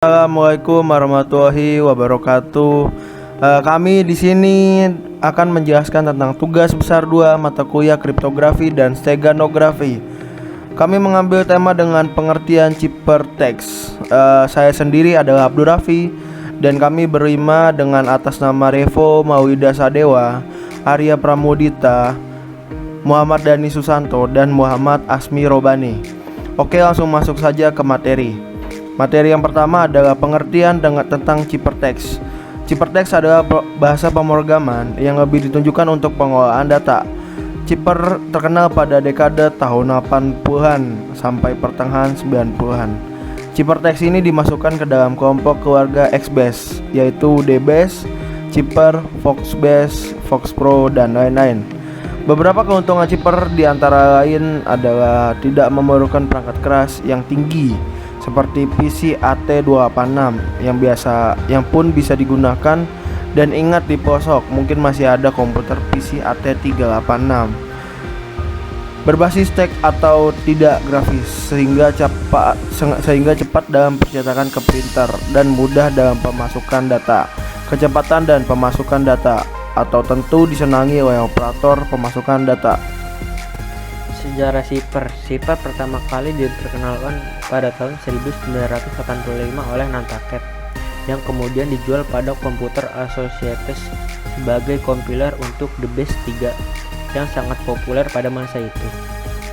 Assalamualaikum warahmatullahi wabarakatuh. Kami di sini akan menjelaskan tentang tugas besar 2 mata kuliah kriptografi dan steganografi. Kami mengambil tema dengan pengertian ciphertext. Saya sendiri adalah Abdul Rafi dan kami berlima dengan atas nama Revo Maulida Sadewa, Arya Pramudita, Muhammad Dani Susanto, dan Muhammad Asmi Robani. Oke, langsung masuk saja ke materi. Materi yang pertama adalah pengertian tentang ciphertext. Ciphertext adalah bahasa pemrograman yang lebih ditunjukkan untuk pengolahan data. Cipher terkenal pada dekade tahun 80-an sampai pertengahan 90-an. Ciphertext ini dimasukkan ke dalam kelompok keluarga XBase, yaitu DBase, Cipher, Foxbase, Foxpro, dan lain-lain. Beberapa keuntungan Cipher diantara lain adalah tidak memerlukan perangkat keras yang tinggi seperti PC AT286 yang pun bisa digunakan, dan ingat di pelosok mungkin masih ada komputer PC AT386. Berbasis teks atau tidak grafis sehingga cepat dalam percetakan ke printer dan mudah dalam pemasukan data. Kecepatan dan pemasukan data atau tentu disenangi oleh operator pemasukan data. Sejarah Cipher pertama kali diperkenalkan pada tahun 1985 oleh Nantucket, yang kemudian dijual pada Computer Associates sebagai compiler untuk DBase 3 yang sangat populer pada masa itu.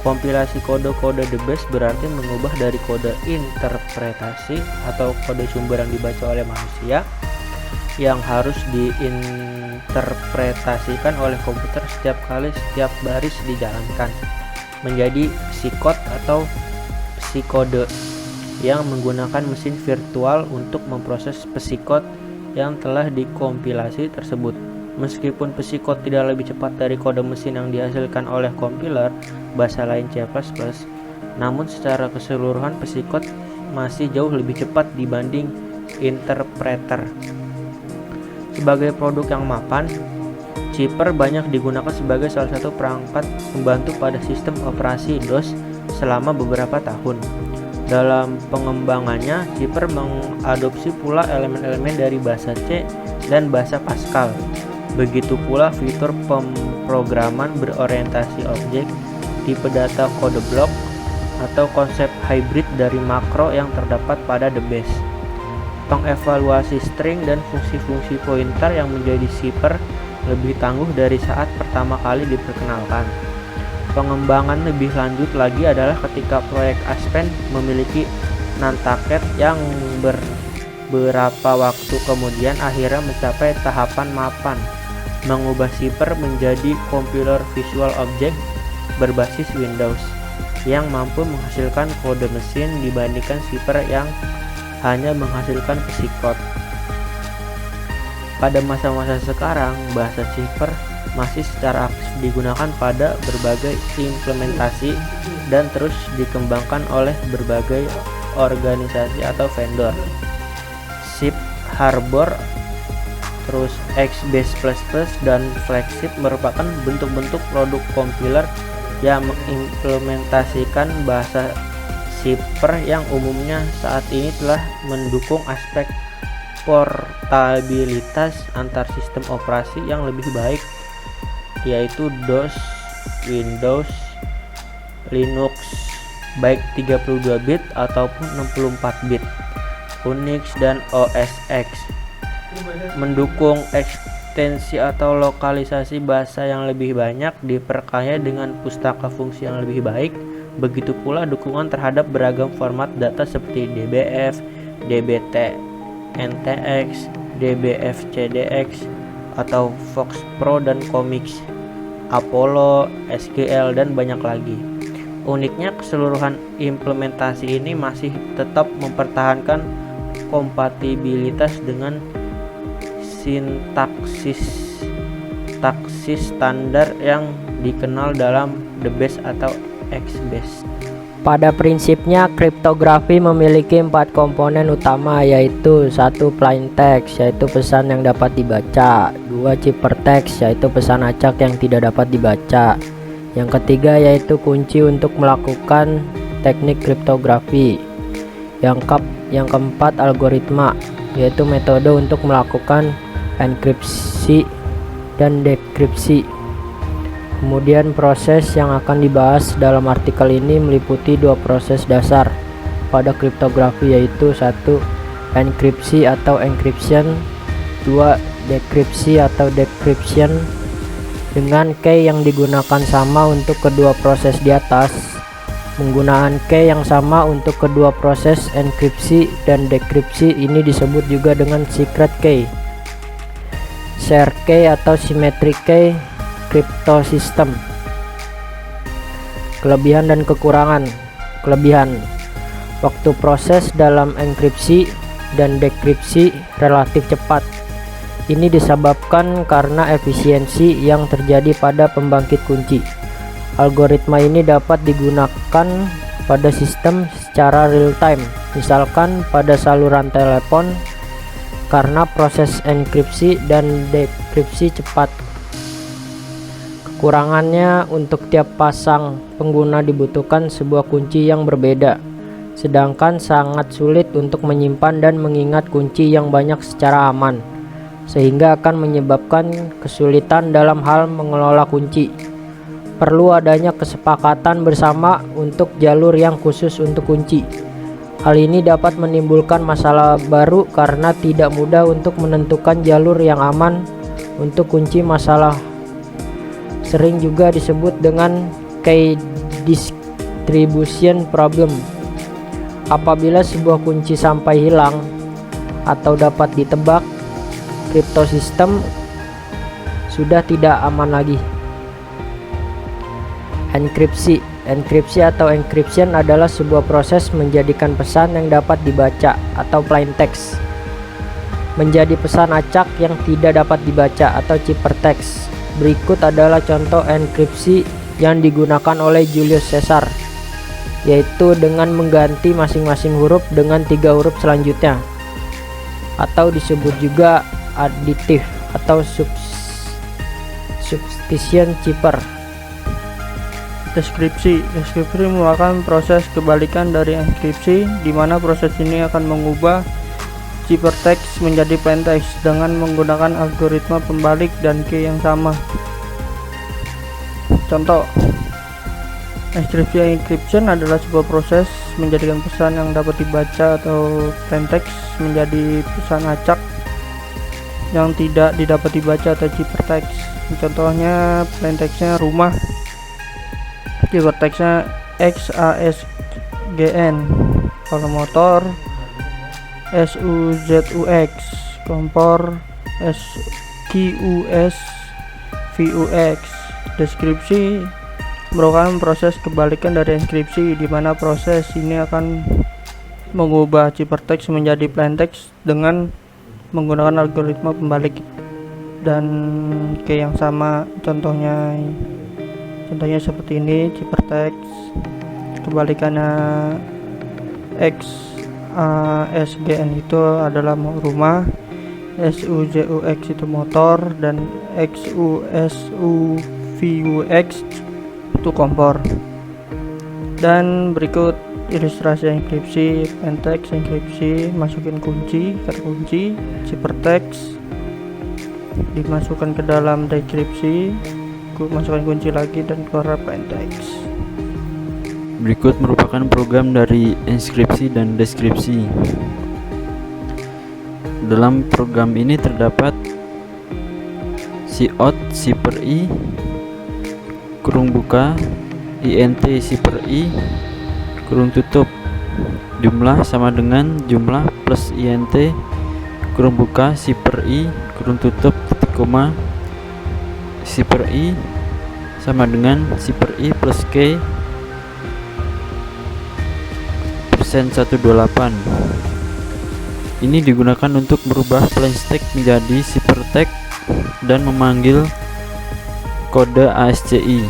Kompilasi kode-kode DBase berarti mengubah dari kode interpretasi atau kode sumber yang dibaca oleh manusia yang harus diinterpretasikan oleh komputer setiap baris dijalankan, menjadi psikode atau psikode yang menggunakan mesin virtual untuk memproses psikode yang telah dikompilasi tersebut. Meskipun psikode tidak lebih cepat dari kode mesin yang dihasilkan oleh kompiler bahasa lain C++, namun secara keseluruhan psikode masih jauh lebih cepat dibanding interpreter. Sebagai produk yang mapan, Cipher banyak digunakan sebagai salah satu perangkat pembantu pada sistem operasi DOS selama beberapa tahun. Dalam pengembangannya, Cipher mengadopsi pula elemen-elemen dari bahasa C dan bahasa Pascal. Begitu pula fitur pemrograman berorientasi objek, tipe data kode blok, atau konsep hybrid dari makro yang terdapat pada DBase. Pengevaluasi string dan fungsi-fungsi pointer yang menjadi Cipher lebih tangguh dari saat pertama kali diperkenalkan. Pengembangan lebih lanjut lagi adalah ketika proyek Aspen memiliki Nantucket yang beberapa waktu kemudian akhirnya mencapai tahapan mapan, mengubah Cipher menjadi compiler visual object berbasis Windows yang mampu menghasilkan kode mesin dibandingkan Cipher yang hanya menghasilkan psikode. Pada masa-masa sekarang, bahasa Cipher masih secara aktif digunakan pada berbagai implementasi dan terus dikembangkan oleh berbagai organisasi atau vendor. Zip Harbor, terus XBase++ dan Flagship merupakan bentuk-bentuk produk compiler yang mengimplementasikan bahasa Cipher yang umumnya saat ini telah mendukung aspek portabilitas antar sistem operasi yang lebih baik, yaitu DOS, Windows, Linux baik 32 bit ataupun 64 bit, Unix dan OS X. Mendukung ekstensi atau lokalisasi bahasa yang lebih banyak diperkaya dengan pustaka fungsi yang lebih baik. Begitu pula dukungan terhadap beragam format data seperti DBF, DBT, NTX, DBFCDX atau Foxpro dan Comics, Apollo, SQL, dan banyak lagi. Uniknya, keseluruhan implementasi ini masih tetap mempertahankan kompatibilitas dengan sintaksis standar yang dikenal dalam DBase atau XBase. Pada prinsipnya, kriptografi memiliki 4 komponen utama, yaitu 1. Plain text, yaitu pesan yang dapat dibaca. 2. Ciphertext, yaitu pesan acak yang tidak dapat dibaca. Yang ketiga yaitu kunci untuk melakukan teknik kriptografi. Yang keempat, algoritma, yaitu metode untuk melakukan enkripsi dan dekripsi. Kemudian proses yang akan dibahas dalam artikel ini meliputi dua proses dasar pada kriptografi, yaitu 1. Enkripsi atau encryption, 2. Dekripsi atau decryption. Dengan key yang digunakan sama untuk kedua proses di atas, penggunaan key yang sama untuk kedua proses enkripsi dan dekripsi ini disebut juga dengan secret key, share key atau symmetric key cryptosystem. Kelebihan dan kekurangan. Kelebihan: waktu proses dalam enkripsi dan dekripsi relatif cepat. Ini disebabkan karena efisiensi yang terjadi pada pembangkit kunci. Algoritma ini dapat digunakan pada sistem secara real time, misalkan pada saluran telepon, karena proses enkripsi dan dekripsi cepat. Kekurangannya, untuk tiap pasang pengguna dibutuhkan sebuah kunci yang berbeda, sedangkan sangat sulit untuk menyimpan dan mengingat kunci yang banyak secara aman, sehingga akan menyebabkan kesulitan dalam hal mengelola kunci. Perlu adanya kesepakatan bersama untuk jalur yang khusus untuk kunci. Hal ini dapat menimbulkan masalah baru karena tidak mudah untuk menentukan jalur yang aman untuk kunci. Masalah sering juga disebut dengan key distribution problem. Apabila sebuah kunci sampai hilang atau dapat ditebak, kriptosistem sudah tidak aman lagi. Enkripsi atau encryption adalah sebuah proses menjadikan pesan yang dapat dibaca atau plain text menjadi pesan acak yang tidak dapat dibaca atau ciphertext. Berikut adalah contoh enkripsi yang digunakan oleh Julius Caesar, yaitu dengan mengganti masing-masing huruf dengan 3 huruf selanjutnya, atau disebut juga aditif atau substitution cipher. Deskripsi merupakan proses kebalikan dari enkripsi, di mana proses ini akan mengubah ciphertext menjadi plain text dengan menggunakan algoritma pembalik dan key yang sama. Contoh, encryption adalah sebuah proses menjadikan pesan yang dapat dibaca atau plain text menjadi pesan acak yang tidak didapat dibaca atau ciphertext. Contohnya, plain textnya rumah, ciphertextnya XASGN. Kalau motor, SUZUX. Kompor, SQSVUX. Deskripsi merupakan proses kebalikan dari enkripsi, di mana proses ini akan mengubah ciphertext menjadi plain text dengan menggunakan algoritma pembalik dan key yang sama. Contohnya seperti ini, ciphertext kebalikannya XASGN itu adalah rumah, SUZUX itu motor, dan XUSUVUX itu kompor. Dan berikut ilustrasi enkripsi. Plain text enkripsi, masukin kunci, kata kunci, ciphertext dimasukkan ke dalam dekripsi, masukkan kunci lagi dan keluar plain text. Berikut merupakan program dari enskripsi dan deskripsi. Dalam program ini terdapat cout cipher i kurung buka int cipher i kurung tutup jumlah sama dengan jumlah plus int kurung buka cipher i kurung tutup titik koma cipher i sama dengan cipher i plus k %128. Ini digunakan untuk merubah plain text menjadi ciphertext dan memanggil kode ASCII.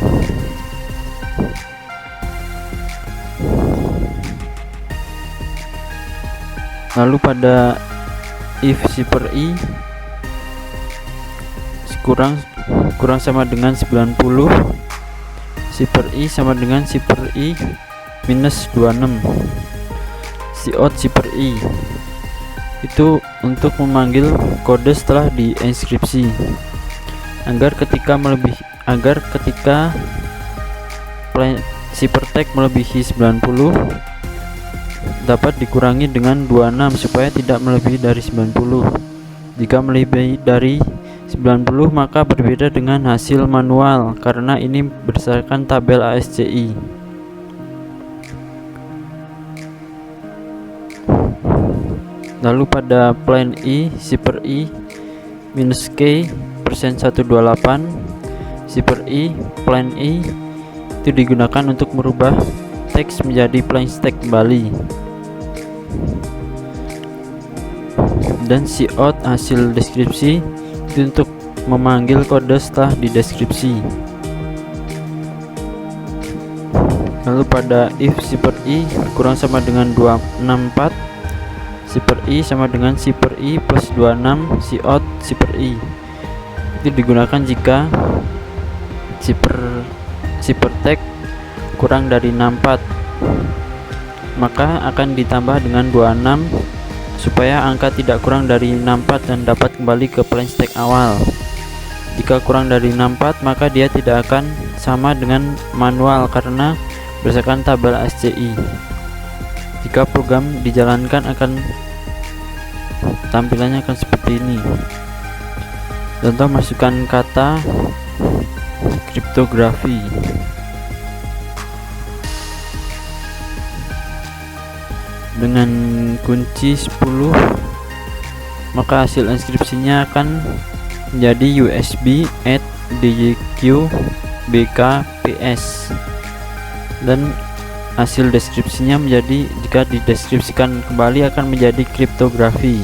Lalu pada if cipher i kurang sama dengan 90, cipher i sama dengan cipher i minus 26. Cout si per i. Itu untuk memanggil kode setelah dienkripsi agar ketika ciphertext melebihi 90 dapat dikurangi dengan 26 supaya tidak melebihi dari 90. Jika melebihi dari 90 maka berbeda dengan hasil manual karena ini berdasarkan tabel ASCII. Lalu pada plain i si per i minus k %128 si per i plain i itu digunakan untuk merubah teks menjadi plain text kembali, dan cout hasil deskripsi itu untuk memanggil kode setelah dideskripsi. Lalu pada if si per i kurang sama dengan 264 si per i sama dengan si per i plus 26 cout si per i itu digunakan jika ciphertext kurang dari 64 maka akan ditambah dengan 26 supaya angka tidak kurang dari 64 dan dapat kembali ke plain text awal. Jika kurang dari 64 maka dia tidak akan sama dengan manual karena berdasarkan tabel ASCII. Jika program dijalankan akan tampilannya akan seperti ini. Contoh masukkan kata kriptografi. Dengan kunci 10 maka hasil inskripsinya akan menjadi USB @djq bkps dan hasil deskripsinya menjadi, jika dideskripsikan kembali akan menjadi kriptografi.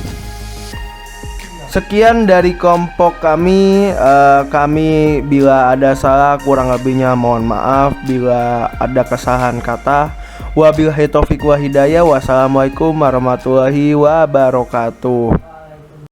Sekian dari kelompok kami. Kami bila ada salah kurang lebihnya mohon maaf. Bila ada kesalahan kata, wabillahi taufiq wa hidayah. Wassalamualaikum warahmatullahi wabarakatuh.